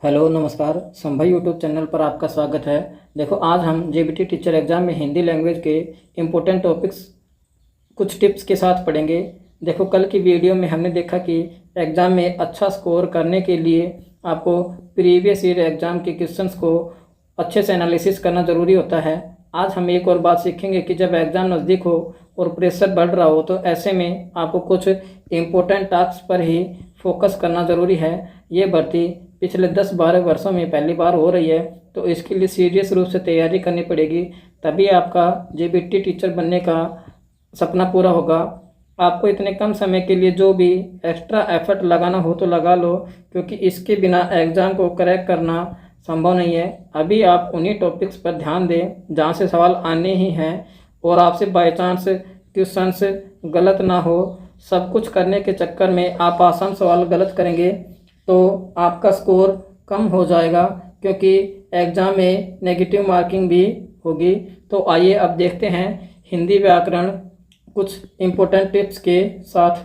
Hello नमस्कार संभव YouTube channel पर आपका स्वागत है। देखो आज हम जेबीटी टीचर एग्ज़ाम में हिंदी लैंग्वेज के इम्पोर्टेंट टॉपिक्स कुछ टिप्स के साथ पढ़ेंगे। देखो कल की वीडियो में हमने देखा कि एग्ज़ाम में अच्छा स्कोर करने के लिए आपको प्रीवियस ईयर एग्ज़ाम के क्वेश्चंस को अच्छे से एनालिसिस करना ज़रूरी होता है। आज हम एक और बात सीखेंगे कि जब एग्ज़ाम नज़दीक हो और प्रेशर बढ़ रहा हो तो ऐसे में आपको कुछ इम्पोर्टेंट टास्क पर ही फोकस करना ज़रूरी है। ये भर्ती पिछले 10-12 वर्षों में पहली बार हो रही है, तो इसके लिए सीरियस रूप से तैयारी करनी पड़ेगी, तभी आपका जेबीटी टीचर बनने का सपना पूरा होगा। आपको इतने कम समय के लिए जो भी एक्स्ट्रा एफर्ट लगाना हो तो लगा लो, क्योंकि इसके बिना एग्ज़ाम को क्रैक करना संभव नहीं है। अभी आप उन्हीं टॉपिक्स पर ध्यान दें जहाँ से सवाल आने ही हैं, और आपसे बाई चांस क्वेश्चंस गलत ना हो। सब कुछ करने के चक्कर में आप आसान सवाल गलत करेंगे तो आपका स्कोर कम हो जाएगा, क्योंकि एग्ज़ाम में नेगेटिव मार्किंग भी होगी। तो आइए अब देखते हैं हिंदी व्याकरण कुछ इम्पोर्टेंट टिप्स के साथ।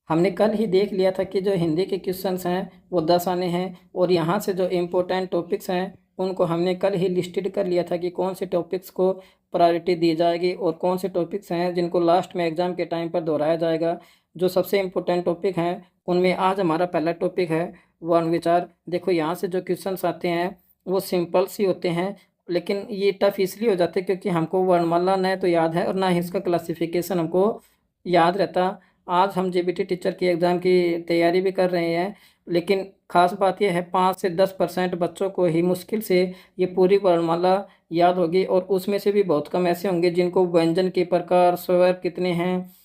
हमने कल ही देख लिया था कि जो हिंदी के क्वेश्चंस हैं वो 10 आने हैं, और यहाँ से जो इम्पोर्टेंट टॉपिक्स हैं उनको हमने कल ही लिस्टेड कर लिया था कि कौन से टॉपिक्स को प्रायोरिटी दी जाएगी और कौन से टॉपिक्स हैं जिनको लास्ट में एग्ज़ाम के टाइम पर दोहराया जाएगा। जो सबसे इम्पोर्टेंट टॉपिक हैं उनमें आज हमारा पहला टॉपिक है वर्ण विचार। देखो यहाँ से जो क्वेश्चंस आते हैं वो सिंपल सी होते हैं, लेकिन ये टफ इसलिए हो जाते हैं क्योंकि हमको वर्णमाला न तो याद है और ना ही इसका क्लासिफिकेशन हमको याद रहता। आज हम जेबीटी टीचर की एग्ज़ाम की तैयारी भी कर रहे हैं, लेकिन ख़ास बात यह है 5 से 10% बच्चों को ही मुश्किल से ये पूरी वर्णमाला याद होगी, और उसमें से भी बहुत कम ऐसे होंगे जिनको व्यंजन के प्रकार, स्वर कितने हैं,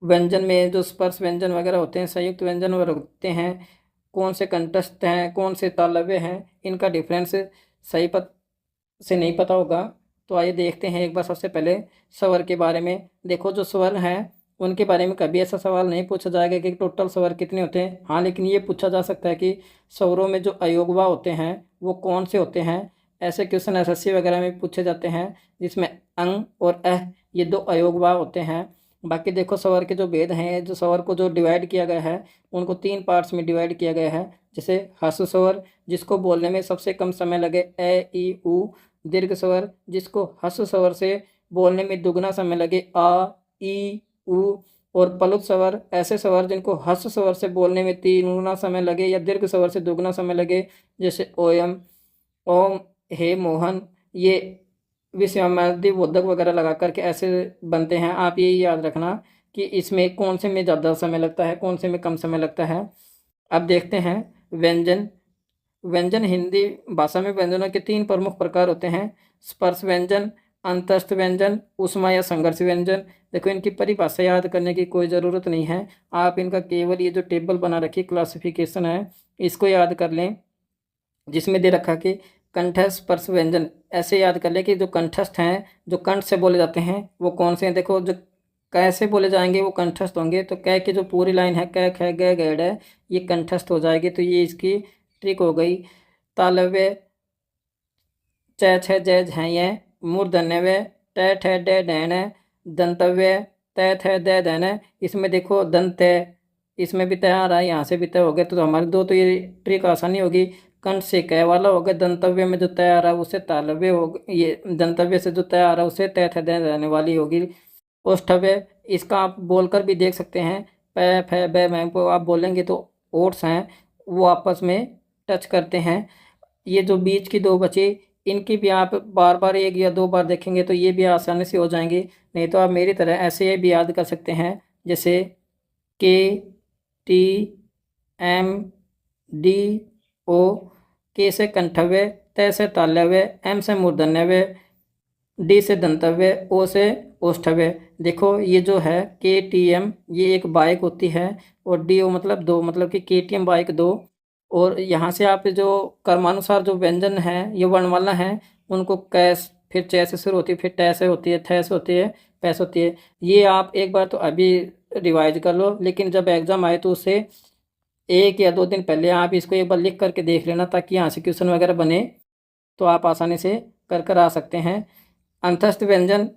व्यंजन में जो स्पर्श व्यंजन वगैरह होते हैं, संयुक्त व्यंजन वगैरह होते हैं, कौन से कंठस्थ हैं, कौन से तालव्य हैं, इनका डिफरेंस सही से नहीं पता होगा। तो आइए देखते हैं एक बार सबसे पहले स्वर के बारे में। देखो जो स्वर हैं उनके बारे में कभी ऐसा सवाल नहीं पूछा जाएगा कि टोटल स्वर कितने होते हैं। हाँ, लेकिन ये पूछा जा सकता है कि स्वरों में जो अयोगवा होते हैं वो कौन से होते हैं। ऐसे क्वेश्चन एसएससी वगैरह में पूछे जाते हैं जिसमें अंग और अह ये दो अयोगवा होते हैं। बाकी देखो स्वर के जो भेद हैं, जो स्वर को जो डिवाइड किया गया है उनको 3 पार्ट्स में डिवाइड किया गया है। जैसे ह्रस्व स्वर जिसको बोलने में सबसे कम समय लगे, ए ई उ। दीर्घ स्वर जिसको ह्रस्व स्वर से बोलने में दुगना समय लगे, आ ई उ। और प्लुत स्वर ऐसे स्वर जिनको ह्रस्व स्वर से बोलने में 3 गुना समय लगे या दीर्घ स्वर से दुगना समय लगे, जैसे ओयम, ओम, हे मोहन। ये विषमादि बोधक वगैरह लगा करके ऐसे बनते हैं। आप ये याद रखना कि इसमें कौन से में ज़्यादा समय लगता है, कौन से में कम समय लगता है। अब देखते हैं व्यंजन। व्यंजन हिंदी भाषा में व्यंजनों के 3 प्रमुख प्रकार होते हैं: स्पर्श व्यंजन, अंतस्थ व्यंजन, ऊष्मा या संघर्ष व्यंजन। देखो इनकी परिभाषा याद करने की कोई ज़रूरत नहीं है, आप इनका केवल ये जो टेबल बना रखी क्लासिफिकेशन है इसको याद कर लें, जिसमें दे रखा कि कंठस्थ स्पर्श व्यंजन ऐसे याद कर लें कि जो कंठस्थ हैं, जो कंठ से बोले जाते हैं वो कौन से हैं। देखो जो कैसे बोले जाएंगे वो कंठस्थ होंगे, तो कै की जो पूरी लाइन है कै ख ग गैड है ये कंठस्थ हो जाएगी, तो ये इसकी ट्रिक हो गई। तालव्य च छ जय झय, मूर्धन्यव्य ट ठ ड डैन, दंतव्य त थ द धन। इसमें देखो दंत है, इसमें भी तय आ रहा है, यहाँ से भी तय हो गया, तो हमारे दो तो ये ट्रिक आसानी होगी। कंठ से कै वाला हो गया, दंतव्य में जो तय आ रहा है उससे तालव्य हो, ये दंतव्य से जो तय आ रहा है उससे तय थ द रहने वाली होगी। ओष्ठव्य इसका आप बोलकर भी देख सकते हैं, प फ ब मैं को आप बोलेंगे तो ओट्स हैं वो आपस में टच करते हैं। ये जो बीच की दो बचे इनकी भी आप बार बार 1 या 2 बार देखेंगे तो ये भी आसानी से हो जाएंगे। नहीं तो आप मेरी तरह ऐसे भी याद कर सकते हैं, जैसे के टी एम डी ओ। के से कंठव्य, त से तालव्य, एम से मूर्धन्यव्य, डी से दंतव्य, ओ से ओष्ठव्य। देखो ये जो है के टी एम ये एक बाइक होती है, और डी ओ मतलब 2, मतलब कि के टी एम बाइक 2। और यहाँ से आप जो कर्मानुसार जो व्यंजन है ये वर्णमाला है उनको कैस, फिर च से शुरू होती है, फिर ट से होती है, थ से होती है, पैस होती है। ये आप एक बार तो अभी रिवाइज कर लो, लेकिन जब एग्ज़ाम आए तो उससे 1 या 2 दिन पहले आप इसको एक बार लिख करके देख लेना, ताकि यहाँ से क्वेश्चन वगैरह बने तो आप आसानी से कर आ सकते हैं। अंतस्थ व्यंजन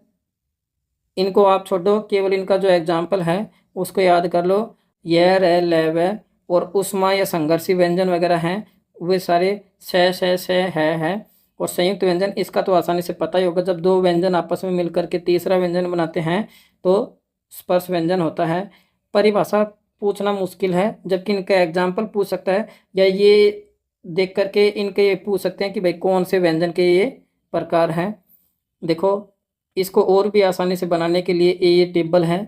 इनको आप छोड़ो, केवल इनका जो एग्जाम्पल है उसको याद कर लो। य र ल व और उष्मा या संघर्षी व्यंजन वगैरह हैं वे सारे श है। और संयुक्त व्यंजन इसका तो आसानी से पता ही होगा, जब दो व्यंजन आपस में मिलकर के तीसरा व्यंजन बनाते हैं तो स्पर्श व्यंजन होता है। परिभाषा पूछना मुश्किल है, जबकि इनका एग्जाम्पल पूछ सकता है, या ये देख करके इनके ये पूछ सकते हैं कि भाई कौन से व्यंजन के ये प्रकार हैं। देखो इसको और भी आसानी से बनाने के लिए ये टेबल है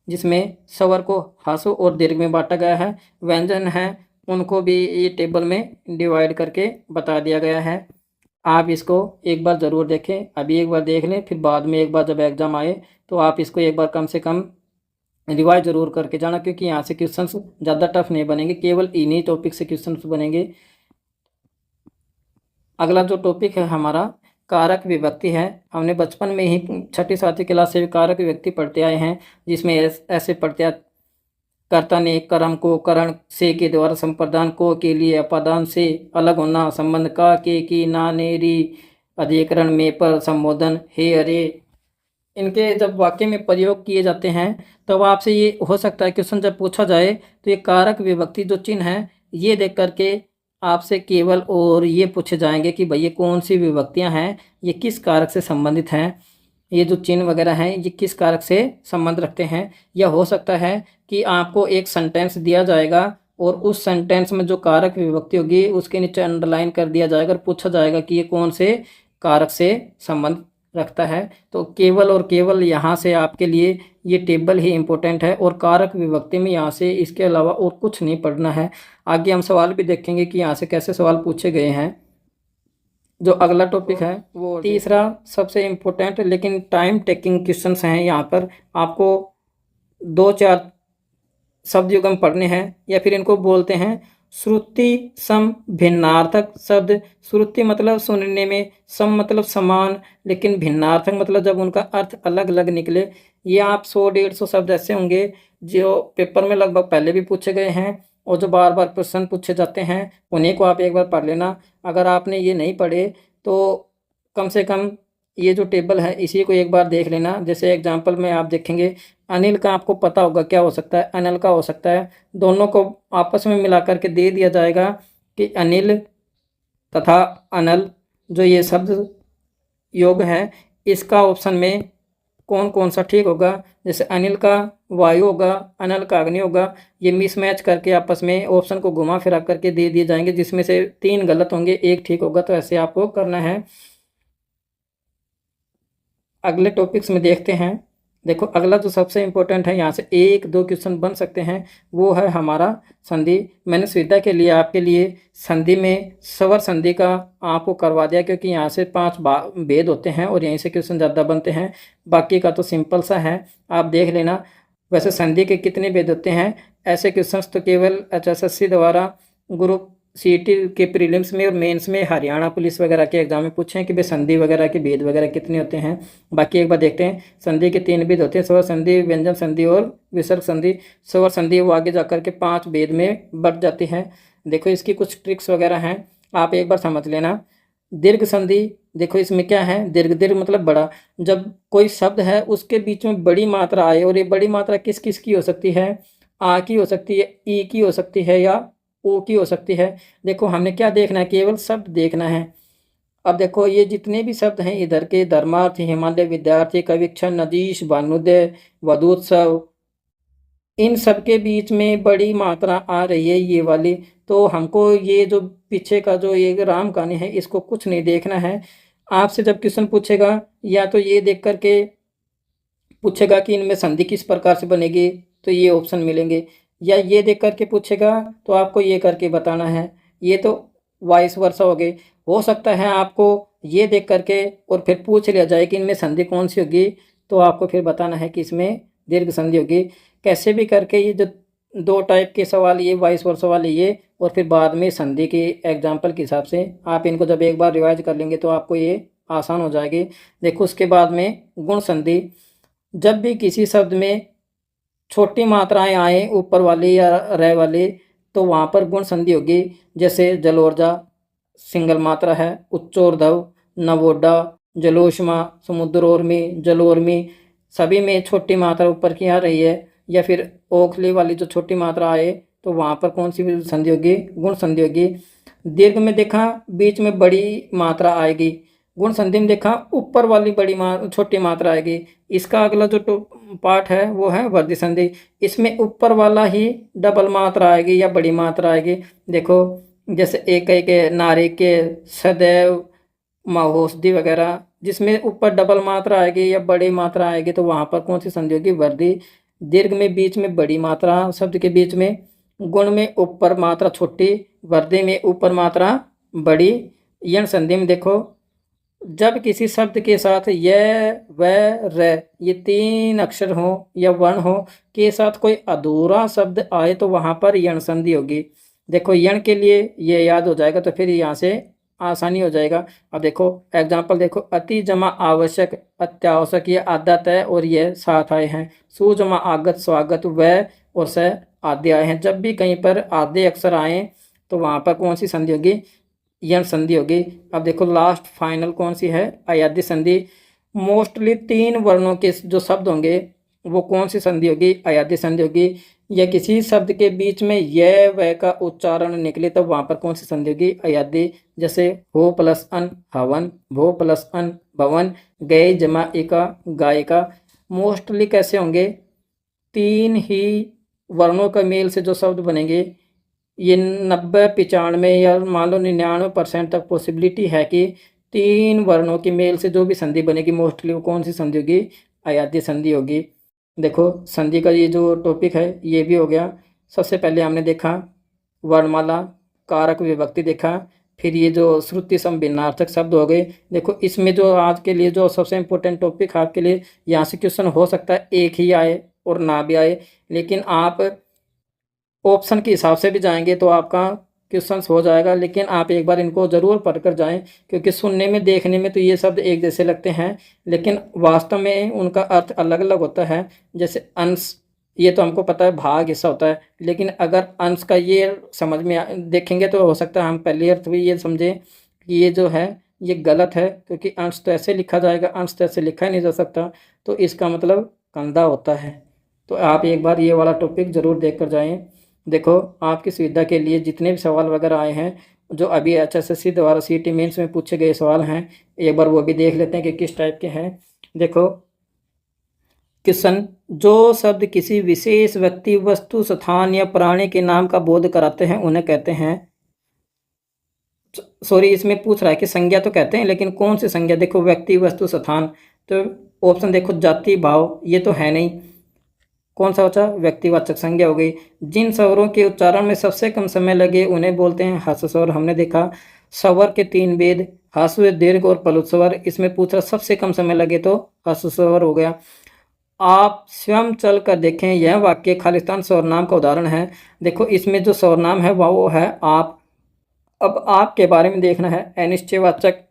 जिसमें स्वर को ह्रस्व और दीर्घ में बांटा गया है, व्यंजन हैं उनको भी ये टेबल में डिवाइड करके बता दिया गया है। आप इसको एक बार ज़रूर देखें, अभी एक बार देख लें, फिर बाद में एक बार जब एग्ज़ाम आए तो आप इसको एक बार कम से कम रिवाइज ज़रूर करके जाना, क्योंकि यहाँ से क्वेश्चंस ज़्यादा टफ नहीं बनेंगे, केवल इन्हीं टॉपिक से क्वेश्चंस बनेंगे। अगला जो टॉपिक है हमारा कारक विभक्ति है। हमने बचपन में ही 6ठी 7वीं क्लास से कारक विभक्ति पढ़ते आए हैं, जिसमें ऐसे प्रत्यय कर्ता ने कर्म को करण से के द्वारा संप्रदान को के लिए अपादान से अलग होना, संबंध का के की ना ने री अधिकरण में पर संबोधन हे अरे, इनके जब वाक्य में प्रयोग किए जाते हैं तब आपसे ये हो सकता है क्वेश्चन जब पूछा जाए तो ये कारक विभक्ति जो चिन्ह है ये देख करके आपसे केवल और ये पूछे जाएंगे कि भाई ये कौन सी विभक्तियां हैं, ये किस कारक से संबंधित हैं, ये जो चिन्ह वगैरह हैं ये किस कारक से संबंध रखते हैं। या हो सकता है कि आपको एक सेंटेंस दिया जाएगा और उस सेंटेंस में जो कारक विभक्ति होगी उसके नीचे अंडरलाइन कर दिया जाएगा और पूछा जाएगा कि ये कौन से कारक से संबंध रखता है। तो केवल और केवल यहाँ से आपके लिए ये टेबल ही इम्पोर्टेंट है, और कारक विभक्ति में यहाँ से इसके अलावा और कुछ नहीं पढ़ना है। आगे हम सवाल भी देखेंगे कि यहाँ से कैसे सवाल पूछे गए हैं। जो अगला टॉपिक है वो तीसरा सबसे इम्पोर्टेंट लेकिन टाइम टेकिंग क्वेश्चंस हैं। यहाँ पर आपको 2-4 शब्द युग्म पढ़ने हैं, या फिर इनको बोलते हैं श्रुति सम भिन्नार्थक शब्द। श्रुति मतलब सुनने में, सम मतलब समान, लेकिन भिन्नार्थक मतलब जब उनका अर्थ अलग अलग निकले। ये आप 100-150 शब्द ऐसे होंगे जो पेपर में लगभग पहले भी पूछे गए हैं और जो बार बार प्रश्न पूछे जाते हैं, उन्हीं को आप एक बार पढ़ लेना। अगर आपने ये नहीं पढ़े तो कम से कम ये जो टेबल है इसी को एक बार देख लेना। जैसे एग्जाम्पल में आप देखेंगे अनिल का आपको पता होगा क्या हो सकता है, अनल का हो सकता है। दोनों को आपस में मिला करके दे दिया जाएगा कि अनिल तथा अनल जो ये शब्द योग है इसका ऑप्शन में कौन कौन सा ठीक होगा। जैसे अनिल का वायु होगा, अनल का अग्नि होगा। ये मिसमैच करके आपस में ऑप्शन को घुमा फिरा करके दे दिए जाएंगे, जिसमें से 3 गलत होंगे, 1 ठीक होगा। तो ऐसे आपको करना है। अगले टॉपिक्स में देखते हैं। देखो अगला जो सबसे इम्पोर्टेंट है, यहाँ से 1-2 क्वेश्चन बन सकते हैं, वो है हमारा संधि। मैंने सुविधा के लिए आपके लिए संधि में स्वर संधि का आपको करवा दिया, क्योंकि यहाँ से 5 भेद होते हैं और यहीं से क्वेश्चन ज़्यादा बनते हैं। बाकी का तो सिंपल सा है, आप देख लेना। वैसे संधि के कितने भेद होते हैं, ऐसे क्वेश्चन तो केवल HSSC द्वारा ग्रुप CET के प्रीलिम्स में और मेंस में हरियाणा पुलिस वगैरह के एग्जाम में पूछे हैं कि भाई संधि वगैरह के भेद वगैरह कितने होते हैं। बाकी एक बार देखते हैं। संधि के 3 भेद होते हैं, स्वर संधि, व्यंजन संधि और विसर्ग संधि। स्वर संधि वो आगे जाकर के 5 भेद में बढ़ जाती है। देखो इसकी कुछ ट्रिक्स वगैरह हैं, आप एक बार समझ लेना। दीर्घ संधि, देखो इसमें क्या है, दीर्घ दीर्घ मतलब बड़ा। जब कोई शब्द है उसके बीच में बड़ी मात्रा आए, और ये बड़ी मात्रा किस किस की हो सकती है, आ की हो सकती है, ई की हो सकती है, या ओ की हो सकती है। देखो हमने क्या देखना है, केवल शब्द देखना है। अब देखो ये जितने भी शब्द हैं इधर के, धर्मार्थ, हिमालय, विद्यार्थी, कविक्षण, नदीश, भानुदय, वधोत्सव, इन सब के बीच में बड़ी मात्रा आ रही है ये वाली। तो हमको ये जो पीछे का जो ये राम कहानी है इसको कुछ नहीं देखना है। आपसे जब क्वेश्चन पूछेगा या तो ये देख करके पूछेगा कि इनमें संधि किस प्रकार से बनेगी, तो ये ऑप्शन मिलेंगे, या ये देख करके पूछेगा तो आपको ये करके बताना है। ये तो वाइस वर्सा हो गए। हो सकता है आपको ये देख करके और फिर पूछ लिया जाए कि इनमें संधि कौन सी होगी, तो आपको फिर बताना है कि इसमें दीर्घ संधि होगी। कैसे भी करके ये जो 2 टाइप के सवाल, ये वाइस वर्सा वाले ये, और फिर बाद में संधि के एग्जाम्पल के हिसाब से आप इनको जब एक बार रिवाइज कर लेंगे तो आपको ये आसान हो जाएगी। देखो उसके बाद में गुण संधि। जब भी किसी शब्द में छोटी मात्राएं आए ऊपर वाली या रह वाली, तो वहाँ पर गुण संधि होगी। जैसे जलोर्जा सिंगल मात्रा है, उच्चोर्धव, नवोड्डा, जलोष्मा, समुद्रोर्मी, जलोर्मी, सभी में छोटी मात्रा ऊपर की आ रही है। या फिर ओखली वाली जो छोटी मात्रा आए तो वहाँ पर कौन सी संधि होगी, गुण संधि होगी। दीर्घ में देखा बीच में बड़ी मात्रा आएगी, गुण संधि में देखा ऊपर वाली छोटी मात्रा आएगी। इसका अगला जो पार्ट है वो है वर्धी संधि, इसमें ऊपर वाला ही डबल मात्रा आएगी या बड़ी मात्रा आएगी। देखो जैसे एक के नारे के सदैव महोषधि वगैरह, जिसमें ऊपर डबल मात्रा आएगी या बड़ी मात्रा आएगी तो वहाँ पर कौन सी संधि होगी, वर्धी। दीर्घ में बीच में बड़ी मात्रा शब्द के बीच में, गुण में ऊपर मात्रा छोटी, वर्धी में ऊपर मात्रा बड़ी। यण संधि में देखो जब किसी शब्द के साथ य व र ये तीन अक्षर हो या वर्ण हो के साथ कोई अधूरा शब्द आए तो वहाँ पर यण संधि होगी। देखो यण के लिए ये याद हो जाएगा तो फिर यहाँ से आसानी हो जाएगा। अब देखो एग्जाम्पल देखो, अति जमा आवश्यक, अत्यावश्यक ये आदत है और ये साथ आए हैं। सु जमा आगत, स्वागत, व और स आदि आए हैं। जब भी कहीं पर आधे अक्षर आए तो वहाँ पर कौन सी संधि होगी, यण संधि होगी। अब देखो लास्ट फाइनल कौन सी है, अयाद्य संधि। मोस्टली तीन वर्णों के जो शब्द होंगे वो कौन सी संधि होगी, अयाद्य संधि होगी। या किसी शब्द के बीच में य व का उच्चारण निकले तो वहाँ पर कौन सी संधि होगी, अयाद्य। जैसे हो प्लस अन हवन, भो प्लस अन भवन, गए जमा एका गायिका। मोस्टली कैसे होंगे, तीन ही वर्णों का मेल से जो शब्द बनेंगे। ये 90-95 या मान लो 99% तक पॉसिबिलिटी है कि तीन वर्णों के मेल से जो भी संधि बनेगी मोस्टली वो कौन सी संधि होगी, अयाद्य संधि होगी। देखो संधि का ये जो टॉपिक है ये भी हो गया। सबसे पहले हमने देखा वर्णमाला, कारक विभक्ति देखा, फिर ये जो श्रुति सम भिन्नार्थक शब्द हो गए। देखो इसमें जो आज के लिए जो सबसे इम्पोर्टेंट टॉपिक आपके लिए यहाँ से क्वेश्चन हो सकता है एक ही आए और ना भी आए, लेकिन आप ऑप्शन के हिसाब से भी जाएंगे तो आपका क्वेश्चंस हो जाएगा। लेकिन आप एक बार इनको ज़रूर पढ़ कर जाएँ, क्योंकि सुनने में देखने में तो ये शब्द एक जैसे लगते हैं लेकिन वास्तव में उनका अर्थ अलग अलग होता है। जैसे अंश, ये तो हमको पता है भाग हिस्सा होता है, लेकिन अगर अंश का ये समझ में देखेंगे तो हो सकता है हम पहले अर्थ भी ये समझें कि ये जो है ये गलत है, क्योंकि अंश तो ऐसे लिखा जाएगा, अंश तो ऐसे लिखा ही नहीं जा सकता, तो इसका मतलब कंधा होता है। तो आप एक बार ये वाला टॉपिक ज़रूर देख कर जाएँ। देखो आपकी सुविधा के लिए जितने भी सवाल वगैरह आए हैं जो अभी HSSC द्वारा CET मेंस में पूछे गए सवाल हैं, एक बार वो भी देख लेते हैं कि किस टाइप के हैं। देखो क्वेश्चन, जो शब्द किसी विशेष व्यक्ति, वस्तु, स्थान या प्राणी के नाम का बोध कराते हैं उन्हें कहते हैं, सॉरी इसमें पूछ रहा है कि संज्ञा तो कहते हैं लेकिन कौन सी संज्ञा। देखो व्यक्ति, वस्तु, स्थान, तो ऑप्शन देखो जाति, भाव, ये तो है नहीं, कौन सा बचा, व्यक्तिवाचक संज्ञा हो गई। जिन स्वरों के उच्चारण में सबसे कम समय लगे उन्हें बोलते हैं ह्रस्व स्वर। हमने देखा स्वर के 3 भेद, ह्रस्व, दीर्घ और प्लुत स्वर। इसमें पूछ रहा सबसे कम समय लगे तो ह्रस्व स्वर हो गया। आप स्वयं चल कर देखें, यह वाक्य खालिस्तान सर्वनाम का उदाहरण है। देखो इसमें जो सर्वनाम है वो है आप। अब आपके बारे में देखना है, अनिश्चयवाचक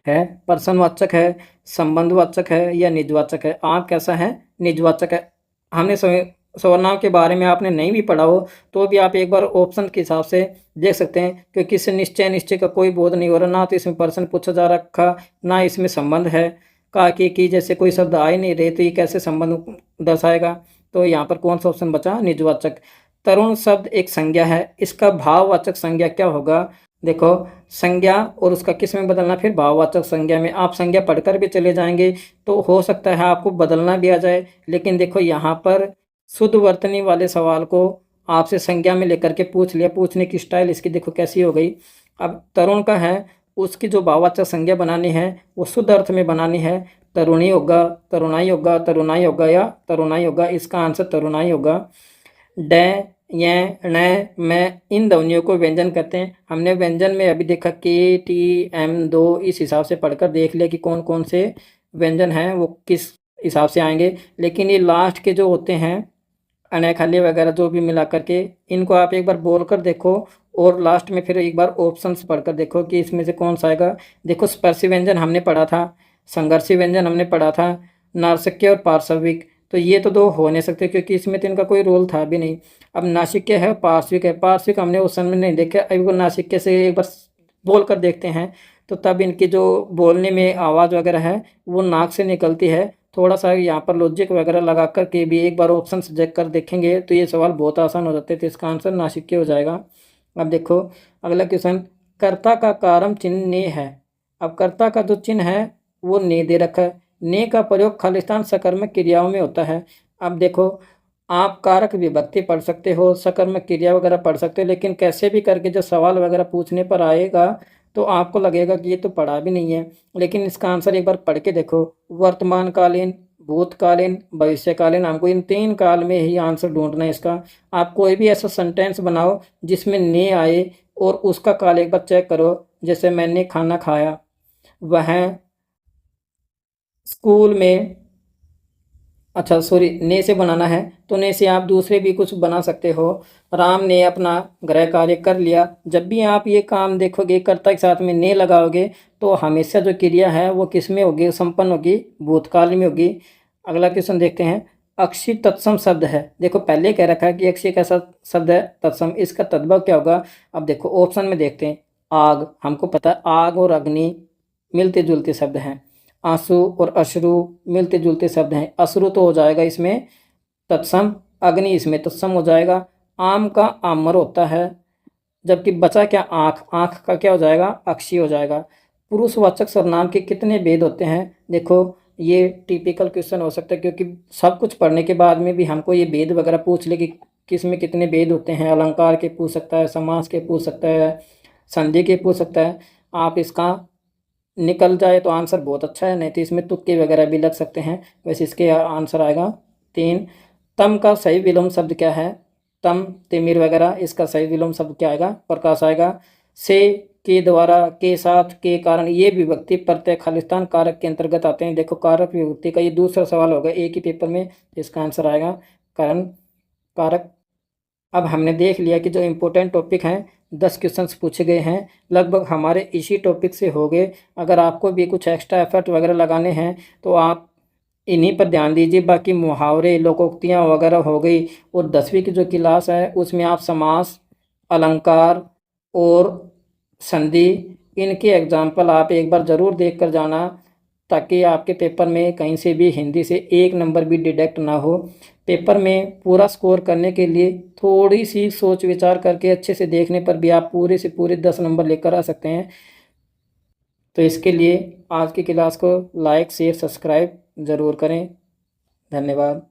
है, प्रश्नवाचक है, संबंधवाचक है या निजवाचक है। आप कैसा है, निजवाचक है। हमने सर्वनाम के बारे में आपने नहीं भी पढ़ा हो तो भी आप एक बार ऑप्शन के हिसाब से देख सकते हैं, क्योंकि इससे निश्चय का कोई बोध नहीं हो रहा, ना तो इसमें प्रश्न पूछा जा रखा, ना इसमें संबंध है। कहा कि जैसे कोई शब्द आ ही नहीं रहे तो ये कैसे संबंध दर्शाएगा। तो यहाँ पर कौन सा ऑप्शन बचा, निजवाचक। तरुण शब्द एक संज्ञा है, इसका भाववाचक संज्ञा क्या होगा। देखो संज्ञा और उसका किस में बदलना, फिर भाववाचक संज्ञा में। आप संज्ञा पढ़कर भी चले जाएंगे तो हो सकता है आपको बदलना भी आ जाए, लेकिन देखो यहाँ पर शुद्ध वर्तनी वाले सवाल को आपसे संज्ञा में लेकर के पूछ लिया। पूछने की स्टाइल इसकी देखो कैसी हो गई। अब तरुण का है, उसकी जो भाववाचक संज्ञा बनानी है वो शुद्ध अर्थ में बनानी है। तरुणी होगा, तरुणाई होगा, तरुणाई होगा या तरुणाई होगा। इसका आंसर तरुणाई होगा। ड, य, ण, में इन ध्वनियों को व्यंजन कहते हैं। हमने व्यंजन में अभी देखा के, टी, एम, दो, इस हिसाब से पढ़कर देख लिया कि कौन कौन से व्यंजन हैं वो किस हिसाब से आएंगे। लेकिन ये लास्ट के जो होते हैं अनय खाली वगैरह जो भी मिला करके, इनको आप एक बार बोल कर देखो और लास्ट में फिर एक बार ऑप्शंस पढ़कर देखो कि इसमें से कौन सा आएगा। देखो स्पर्शी व्यंजन हमने पढ़ा था, संघर्षी व्यंजन हमने पढ़ा था, नासिक्य और पार्श्विक। तो ये तो दो हो नहीं सकते क्योंकि इसमें तो इनका कोई रोल था भी नहीं। अब नासिक्य है, पार्श्विक है। पार्श्विक हमने उस समय नहीं देखा, अभी वो नासिक्य से एक बार बोल कर देखते हैं तो तब इनकी जो बोलने में आवाज़ वगैरह है वो नाक से निकलती है थोड़ा सा यहाँ पर लॉजिक वगैरह लगा कर के भी एक बार ऑप्शन चेक कर देखेंगे तो ये सवाल बहुत आसान हो जाते हैं। तो इसका आंसर नासिक हो जाएगा। अब देखो अगला क्वेश्चन, कर्ता का कारम चिन्ह ने है। अब कर्ता का जो चिन्ह है वो ने दे रखा है। ने का प्रयोग खालिस्तान सकर्मक क्रियाओं में होता है। अब देखो आप कारक विभक्ति पढ़ सकते हो, सकर्मक क्रिया वगैरह पढ़ सकते हो, लेकिन कैसे भी करके जो सवाल वगैरह पूछने पर आएगा तो आपको लगेगा कि ये तो पढ़ा भी नहीं है। लेकिन इसका आंसर एक बार पढ़ के देखो। वर्तमानकालीन, भूतकालीन, भविष्यकालीन, हमको इन 3 काल में ही आंसर ढूंढना है इसका। आप कोई भी ऐसा सेंटेंस बनाओ जिसमें ने आए और उसका काल एक बार चेक करो। जैसे मैंने खाना खाया, वह स्कूल में, अच्छा सॉरी, ने से बनाना है तो ने से आप दूसरे भी कुछ बना सकते हो। राम ने अपना गृह कार्य कर लिया। जब भी आप ये काम देखोगे कर्ता के साथ में ने लगाओगे तो हमेशा जो क्रिया है वो किस में होगी, संपन्न होगी, भूतकाल में होगी। अगला क्वेश्चन देखते हैं। अक्षी तत्सम शब्द है। देखो पहले कह रखा है कि अक्षी कैसा शब्द है, तत्सम, इसका तद्भव क्या होगा। अब देखो ऑप्शन में देखते हैं। आग, हमको पता है आग और अग्नि मिलते जुलते शब्द हैं। आंसू और अश्रु मिलते जुलते शब्द हैं। अश्रु तो हो जाएगा इसमें तत्सम, अग्नि इसमें तत्सम हो जाएगा। आम का आमर होता है, जबकि बचा क्या, आँख, आँख का क्या हो जाएगा, अक्षी हो जाएगा। पुरुषवाचक सर्वनाम के कितने भेद होते हैं। देखो ये टिपिकल क्वेश्चन हो सकता है क्योंकि सब कुछ पढ़ने के बाद में भी हमको ये भेद वगैरह पूछ ले कि किस में कितने भेद होते हैं। अलंकार के पूछ सकता है, समास के पूछ सकता है, संधि के पूछ सकता है। आप इसका निकल जाए तो आंसर बहुत अच्छा है, नहीं तो इसमें तुक्के वगैरह भी लग सकते हैं। वैसे इसके आंसर आएगा 3। तम का सही विलोम शब्द क्या है। तम, तिमिर वगैरह, इसका सही विलोम शब्द क्या आएगा, प्रकाश आएगा। से, के द्वारा, के साथ, के कारण, ये विभक्ति प्रत्यय खालिस्तान कारक के अंतर्गत आते हैं। देखो कारक विभक्ति का ये दूसरा सवाल होगा एक ही पेपर में। इसका आंसर आएगा कारण, कारक। अब हमने देख लिया कि जो इम्पोर्टेंट टॉपिक हैं 10 क्वेश्चंस पूछे गए हैं, लगभग हमारे इसी टॉपिक से हो गए। अगर आपको भी कुछ एक्स्ट्रा एफर्ट वगैरह लगाने हैं तो आप इन्हीं पर ध्यान दीजिए। बाकी मुहावरे, लोकोक्तियाँ वगैरह हो गई। और 10वीं की जो क्लास है उसमें आप समास, अलंकार और संधि, इनके एग्जाम्पल आप एक बार ज़रूर देख कर जाना, ताकि आपके पेपर में कहीं से भी हिंदी से 1 नंबर भी डिडक्ट ना हो। पेपर में पूरा स्कोर करने के लिए थोड़ी सी सोच विचार करके अच्छे से देखने पर भी आप पूरे से पूरे 10 नंबर लेकर आ सकते हैं। तो इसके लिए आज की क्लास को लाइक, शेयर, सब्सक्राइब ज़रूर करें। धन्यवाद।